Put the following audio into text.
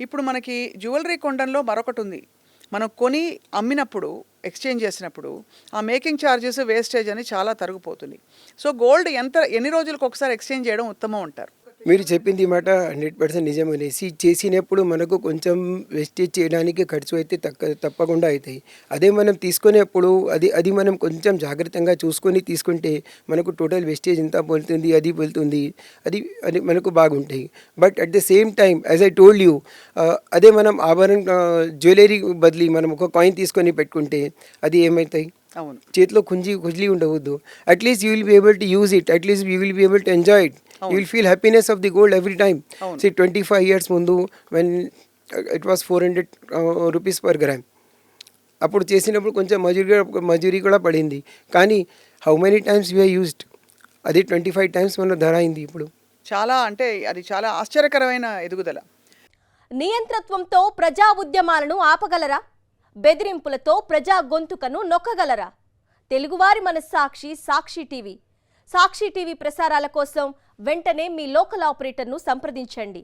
ఇప్పుడు మనకి జ్యువెలరీ కొండంలో మరొకటుంది. మనం కొని అమ్మినప్పుడు, ఎక్స్‌చేంజ్ చేసినప్పుడు ఆ మేకింగ్ చార్జెస్, వేస్టేజ్ అని చాలా తరిగిపోతుంది. సో, గోల్డ్ ఎన్ని రోజులకొకసారి ఎక్స్‌చేంజ్ చేయడం ఉత్తమం అంటారు? మీరు చెప్పింది మాట 100% నిజమనేసి చేసినప్పుడు మనకు కొంచెం వేస్టేజ్ చేయడానికి ఖర్చు అయితే తప్పకుండా అవుతాయి. అదే మనం తీసుకునేప్పుడు అది మనం కొంచెం జాగ్రత్తగా చూసుకొని తీసుకుంటే మనకు టోటల్ వేస్టేజ్ ఎంత వెళ్తుంది, అది వెళ్తుంది, అది అది మనకు బాగుంటాయి. But at the same time as I told you, అదే మనం జ్యువెలరీ బదిలీ మనం ఒక కాయిన్ తీసుకొని పెట్టుకుంటే అది ఏమవుతాయి, అవును. చేతిలో ఖుజ్లీ ఉండవద్దు. At least you will be able to use it, at least you will be able to enjoy it. You will feel happiness of the gold every time. See, 25 years mundu when it was 400 rupees per gram. అప్పుడు చేసినప్పుడు కొంచెం మజూరీ కూడా పడింది. కానీ how many times we used, అది 25 times మన ధర అయింది ఇప్పుడు. చాలా అంటే అది చాలా ఆశ్చర్యకరమైన ఎదుగుదల. నియంతృత్వంతో ప్రజా ఉద్యమాలను ఆపగలరా? బెదిరింపులతో ప్రజా గొంతుకను నొక్కగలరా? తెలుగువారి మనస్సాక్షి సాక్షి టీవీ. సాక్షి టీవీ ప్రసారాల కోసం వెంటనే మీ లోకల్ ఆపరేటర్ను సంప్రదించండి.